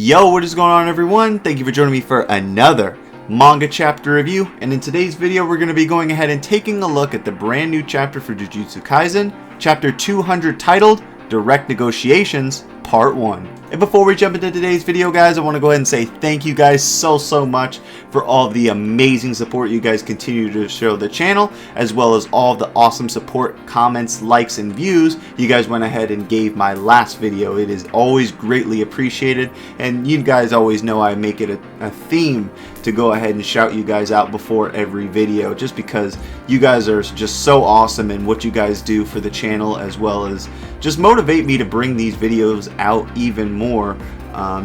Yo, what is going on everyone? Thank you for joining me for another manga chapter review, and in today's video we're going to be going ahead and taking a look at the brand new chapter for Jujutsu Kaisen, chapter 200, titled Direct Negotiations Part 1. And before we jump into today's video, guys, I want to go ahead and say thank you guys so much for all the amazing support you guys continue to show the channel, as well as all the awesome support, comments, likes, and views you guys went ahead and gave my last video. It is always greatly appreciated, and you guys always know I make it a theme to go ahead and shout you guys out before every video, just because you guys are just so awesome in what you guys do for the channel, as well as just motivate me to bring these videos out even more.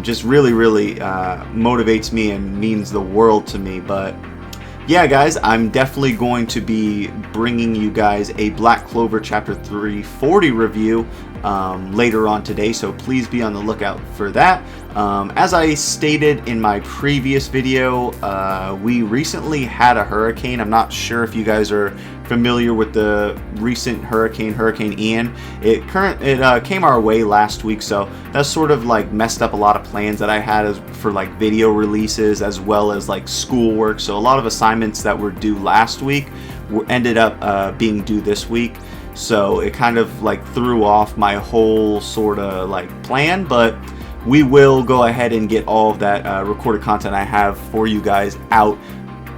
Just really motivates me and means the world to me. But yeah, guys, I'm definitely going to be bringing you guys a Black Clover chapter 340 review later on today, so please be on the lookout for that. As I stated in my previous video, we recently had a hurricane. I'm not sure if you guys are familiar with the recent Hurricane Ian. It came our way last week, so that sort of like messed up a lot of plans that I had for like video releases, as well as like schoolwork. So a lot of assignments that were due last week ended up being due this week. So it kind of like threw off my whole sort of like plan, but we will go ahead and get all of that recorded content I have for you guys out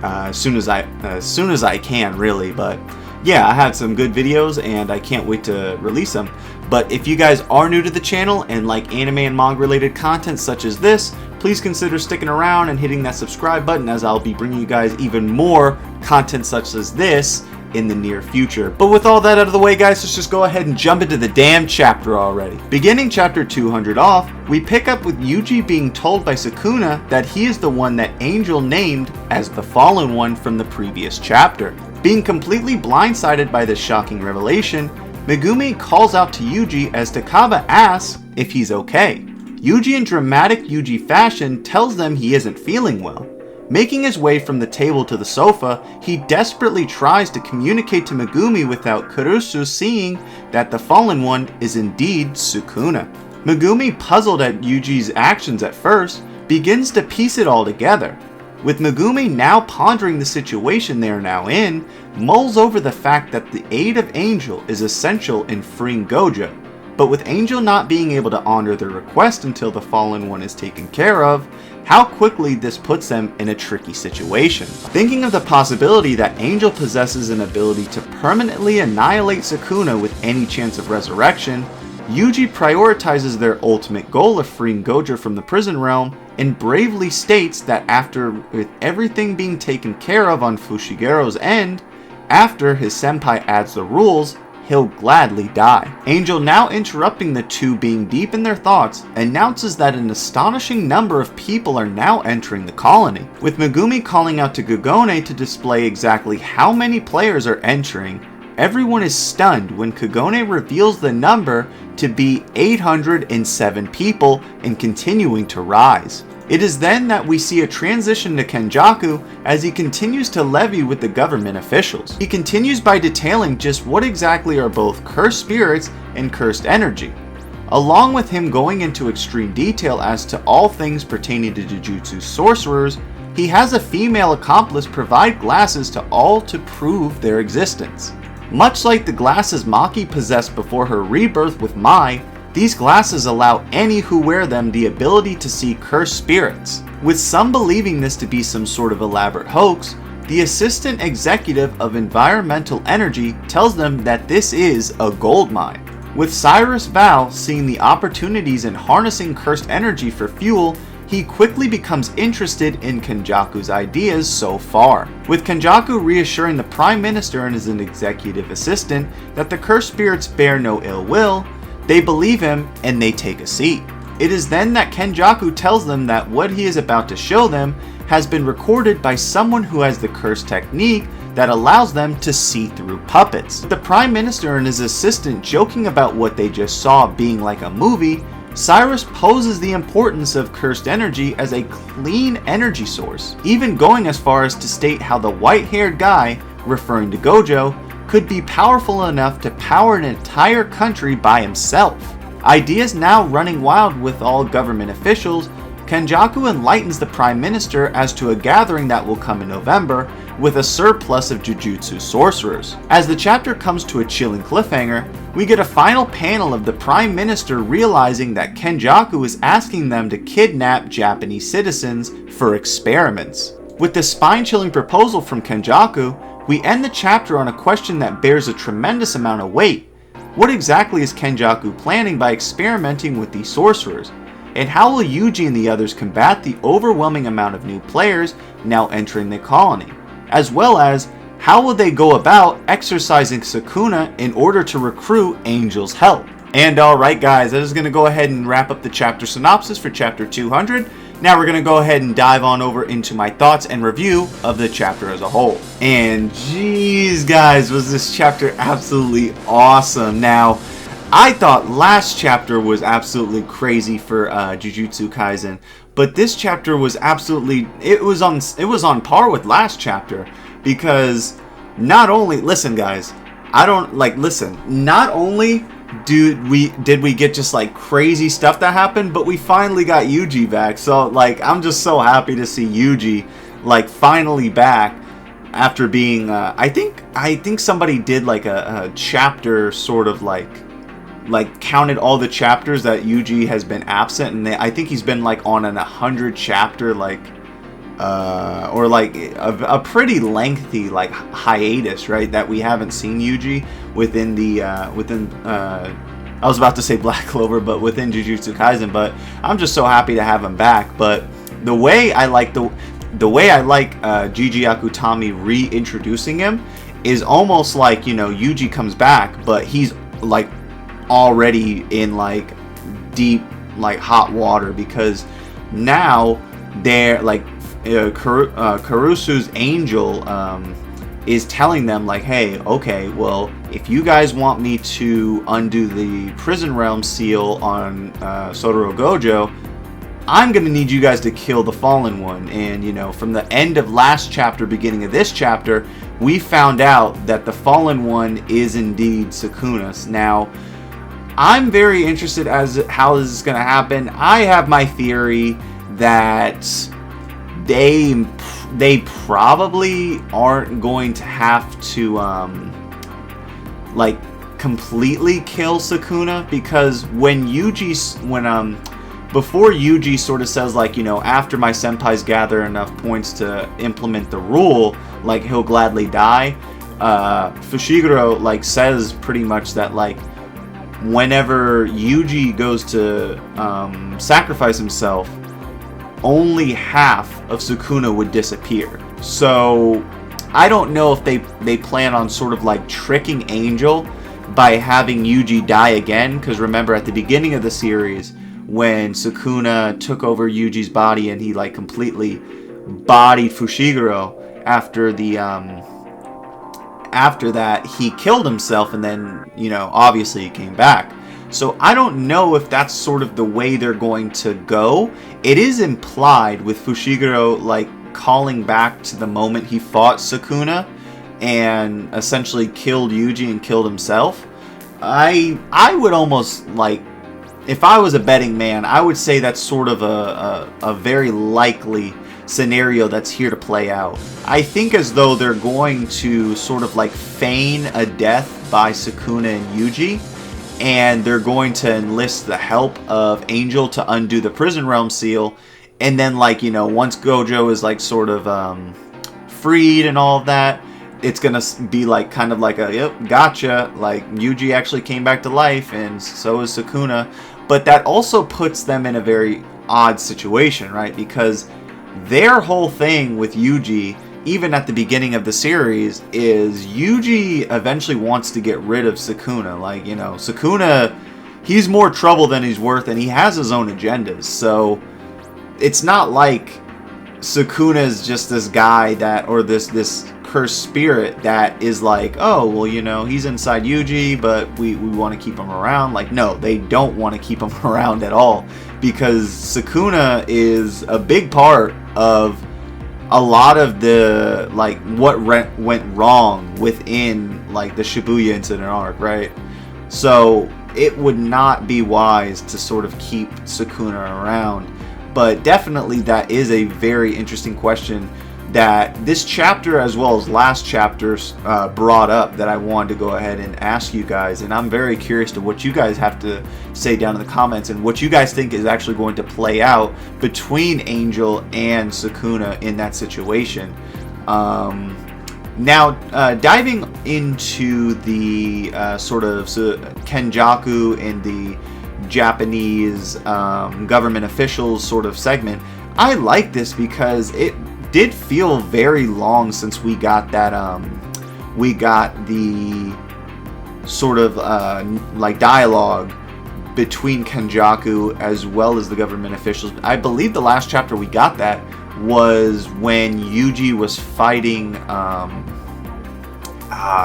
as soon as I can, really. But yeah, I had some good videos and I can't wait to release them. But if you guys are new to the channel and like anime and manga related content such as this, please consider sticking around and hitting that subscribe button, as I'll be bringing you guys even more content such as this in the near future. But with all that out of the way, guys, let's just go ahead and jump into the damn chapter already. Beginning chapter 200 off, we pick up with Yuji being told by Sukuna that he is the one that Angel named as the Fallen One from the previous chapter. Being completely blindsided by this shocking revelation, Megumi calls out to Yuji as Takaba asks if he's okay. Yuji, in dramatic Yuji fashion, tells them he isn't feeling well. Making his way from the table to the sofa, he desperately tries to communicate to Megumi without Kurusu seeing that the Fallen One is indeed Sukuna. Megumi, puzzled at Yuji's actions at first, begins to piece it all together. With Megumi now pondering the situation they are now in, mulls over the fact that the aid of Angel is essential in freeing Gojo. But with Angel not being able to honor their request until the Fallen One is taken care of, how quickly this puts them in a tricky situation. Thinking of the possibility that Angel possesses an ability to permanently annihilate Sukuna with any chance of resurrection, Yuji prioritizes their ultimate goal of freeing Gojo from the prison realm and bravely states that after with everything being taken care of on Fushigero's end, after his senpai adds the rules, he'll gladly die. Angel, now interrupting the two being deep in their thoughts, announces that an astonishing number of people are now entering the colony. With Megumi calling out to Kagone to display exactly how many players are entering, everyone is stunned when Kagone reveals the number to be 807 people and continuing to rise. It is then that we see a transition to Kenjaku as he continues to levy with the government officials. He continues by detailing just what exactly are both cursed spirits and cursed energy, along with him going into extreme detail as to all things pertaining to Jujutsu sorcerers. He has a female accomplice provide glasses to all to prove their existence. Much like the glasses Maki possessed before her rebirth with Mai, these glasses allow any who wear them the ability to see cursed spirits. With some believing this to be some sort of elaborate hoax, the assistant executive of environmental energy tells them that this is a gold mine. With Cyrus Val seeing the opportunities in harnessing cursed energy for fuel, he quickly becomes interested in Kenjaku's ideas so far. With Kenjaku reassuring the Prime Minister and his executive assistant that the cursed spirits bear no ill will, they believe him and they take a seat. It is then that Kenjaku tells them that what he is about to show them has been recorded by someone who has the cursed technique that allows them to see through puppets. The Prime Minister and his assistant joking about what they just saw being like a movie, Cyrus poses the importance of cursed energy as a clean energy source, even going as far as to state how the white-haired guy, referring to Gojo, could be powerful enough to power an entire country by himself. Ideas now running wild with all government officials, Kenjaku enlightens the Prime Minister as to a gathering that will come in November with a surplus of Jujutsu sorcerers. As the chapter comes to a chilling cliffhanger, we get a final panel of the Prime Minister realizing that Kenjaku is asking them to kidnap Japanese citizens for experiments. With this spine-chilling proposal from Kenjaku, we end the chapter on a question that bears a tremendous amount of weight. What exactly is Kenjaku planning by experimenting with these sorcerers? And how will Yuji and the others combat the overwhelming amount of new players now entering the colony? As well as, how will they go about exercising Sukuna in order to recruit Angel's help? And alright guys, that is going to go ahead and wrap up the chapter synopsis for chapter 200. Now we're going to go ahead and dive on over into my thoughts and review of the chapter as a whole. And geez guys, was this chapter absolutely awesome. Now, I thought last chapter was absolutely crazy for Jujutsu Kaisen, but this chapter was absolutely, it was on par with last chapter, because not only, listen guys, not only did we get just like crazy stuff that happened, but we finally got Yuji back. So like, I'm just so happy to see Yuji like finally back after being I think somebody did like a chapter sort of like counted all the chapters that Yuji has been absent, and I think he's been like on an 100 chapter like or like a pretty lengthy like hiatus, right, that we haven't seen Yuji within the I was about to say Black Clover, but within Jujutsu Kaisen. But I'm just so happy to have him back. But the way I like Gigi Akutami reintroducing him is almost like, you know, Yuji comes back, but he's like already in like deep like hot water, because now they're like Karusu's angel is telling them like, hey, okay, well, if you guys want me to undo the prison realm seal on Sotoro Gojo, I'm gonna need you guys to kill the Fallen One. And you know, from the end of last chapter, beginning of this chapter, we found out that the Fallen One is indeed Sukuna. Now, I'm very interested as how this is gonna happen. I have my theory that they probably aren't going to have to like completely kill Sukuna, because before Yuji sort of says like, you know, after my senpais gather enough points to implement the rule, like he'll gladly die, Fushiguro like says pretty much that like whenever Yuji goes to sacrifice himself, only half of Sukuna would disappear. So I don't know if they plan on sort of like tricking Angel by having Yuji die again, because remember at the beginning of the series when Sukuna took over Yuji's body and he like completely bodied Fushiguro, after that he killed himself, and then, you know, obviously he came back. So I don't know if that's sort of the way they're going to go. It is implied with Fushiguro like calling back to the moment he fought Sukuna and essentially killed Yuji and killed himself. I would almost like, if I was a betting man, I would say that's sort of a very likely scenario that's here to play out. I think as though they're going to sort of like feign a death by Sukuna and Yuji, and they're going to enlist the help of Angel to undo the prison realm seal, and then like, you know, once Gojo is like sort of freed and all of that, it's gonna be like kind of like a yep, gotcha, like Yuji actually came back to life and so is Sukuna. But that also puts them in a very odd situation, right? Because their whole thing with Yuji, even at the beginning of the series, is Yuji eventually wants to get rid of Sukuna. Like, you know, Sukuna, he's more trouble than he's worth, and he has his own agendas. So it's not like Sukuna is just this guy that, or this cursed spirit that is like, oh, well, you know, he's inside Yuji, but we want to keep him around. Like, no, they don't want to keep him around at all, because Sukuna is a big part of a lot of the, like, what went wrong within, like, the Shibuya incident arc, right? So it would not be wise to sort of keep Sukuna around. but definitely that is a very interesting question that this chapter as well as last chapters brought up that I wanted to go ahead and ask you guys, and I'm very curious to what you guys have to say down in the comments and what you guys think is actually going to play out between Angel and Sukuna in that situation. Now, diving into the sort of Kenjaku and the Japanese government officials sort of segment, I like this because it did feel very long since we got that we got the sort of like dialogue between Kenjaku as well as the government officials. I believe the last chapter we got that was when Yuji was fighting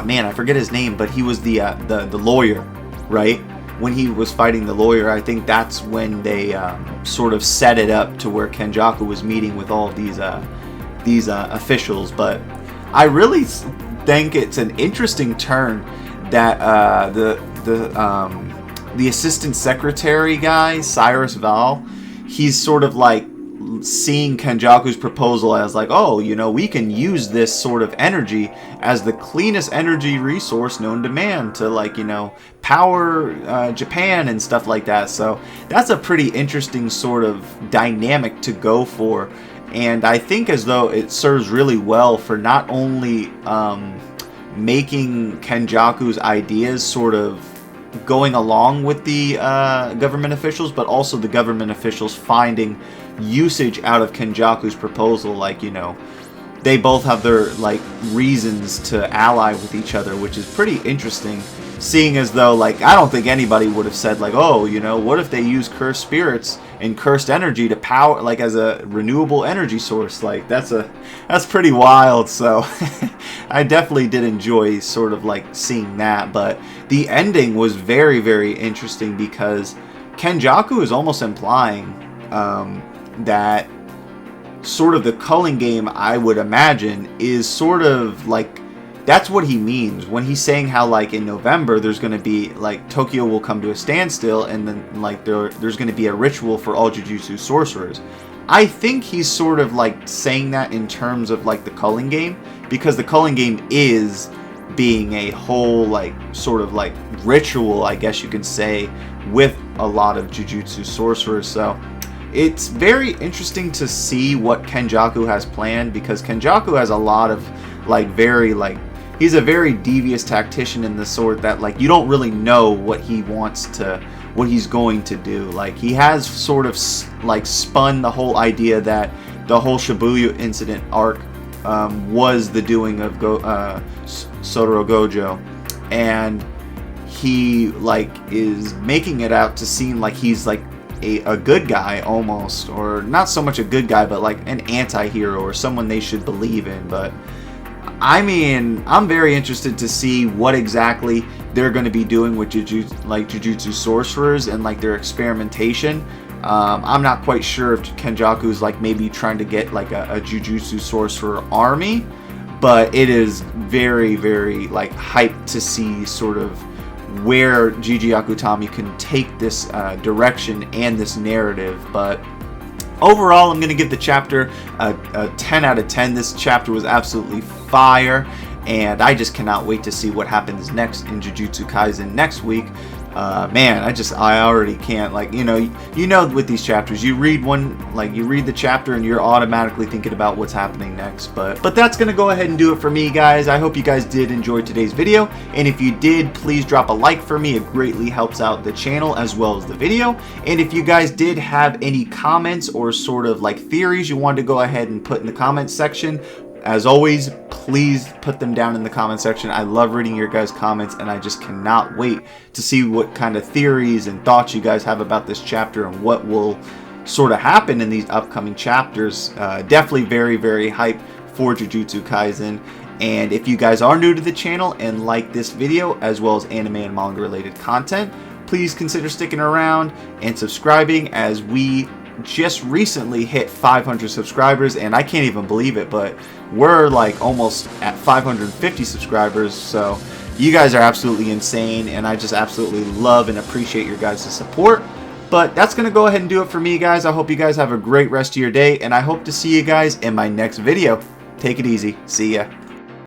man, I forget his name, but he was the lawyer, right? When he was fighting the lawyer, I think that's when they sort of set it up to where Kenjaku was meeting with all of these officials. But I really think it's an interesting turn that the assistant secretary guy, Cyrus Val, he's sort of like seeing Kenjaku's proposal as like, oh, you know, we can use this sort of energy as the cleanest energy resource known to man to, like, you know, power Japan and stuff like that. So that's a pretty interesting sort of dynamic to go for. And I think as though it serves really well for not only making Kenjaku's ideas sort of going along with the government officials, but also the government officials finding usage out of Kenjaku's proposal. Like, you know, they both have their, like, reasons to ally with each other, which is pretty interesting, seeing as though, like, I don't think anybody would have said, like, oh, you know, what if they use cursed spirits and cursed energy to power, like, as a renewable energy source? Like, that's pretty wild. So I definitely did enjoy sort of like seeing that. But the ending was very, very interesting because Kenjaku is almost implying that sort of the culling game, I would imagine, is sort of like, that's what he means when he's saying how, like, in November there's going to be, like, Tokyo will come to a standstill, and then, like, there's going to be a ritual for all Jujutsu sorcerers. I think he's sort of like saying that in terms of, like, the culling game, because the culling game is being a whole, like, sort of like ritual, I guess you can say, with a lot of Jujutsu sorcerers. So it's very interesting to see what Kenjaku has planned, because Kenjaku has a lot of, like, very, like, he's a very devious tactician in the sort that, like, you don't really know what he wants to, what he's going to do. Like, he has sort of, like, spun the whole idea that the whole Shibuya incident arc was the doing of Sotoro Gojo, and he, like, is making it out to seem like he's, like, a good guy almost, or not so much a good guy, but like an anti-hero or someone they should believe in. But I mean, I'm very interested to see what exactly they're going to be doing with Jujutsu sorcerers and, like, their experimentation. I'm not quite sure if Kenjaku's, like, maybe trying to get, like, a Jujutsu sorcerer army, but it is very, very, like, hyped to see sort of where Gege Akutami can take this direction and this narrative. But overall, I'm going to give the chapter a 10 out of 10. This chapter was absolutely fire, and I just cannot wait to see what happens next in Jujutsu Kaisen next week. Man, I already can't, like, you know, with these chapters, you read the chapter and you're automatically thinking about what's happening next. But that's gonna go ahead and do it for me, guys. I hope you guys did enjoy today's video, and if you did, please drop a like for me. It greatly helps out the channel as well as the video. And if you guys did have any comments or sort of like theories you wanted to go ahead and put in the comments section, as always, please put them down in the comment section. I love reading your guys' comments, and I just cannot wait to see what kind of theories and thoughts you guys have about this chapter and what will sort of happen in these upcoming chapters. Definitely very, very hyped for Jujutsu Kaisen. And if you guys are new to the channel and like this video as well as anime and manga related content, please consider sticking around and subscribing, as we just recently hit 500 subscribers, and I can't even believe it, but we're like almost at 550 subscribers. So you guys are absolutely insane, and I just absolutely love and appreciate your guys' support. But that's going to go ahead and do it for me, guys. I hope you guys have a great rest of your day, and I hope to see you guys in my next video. Take it easy. See ya.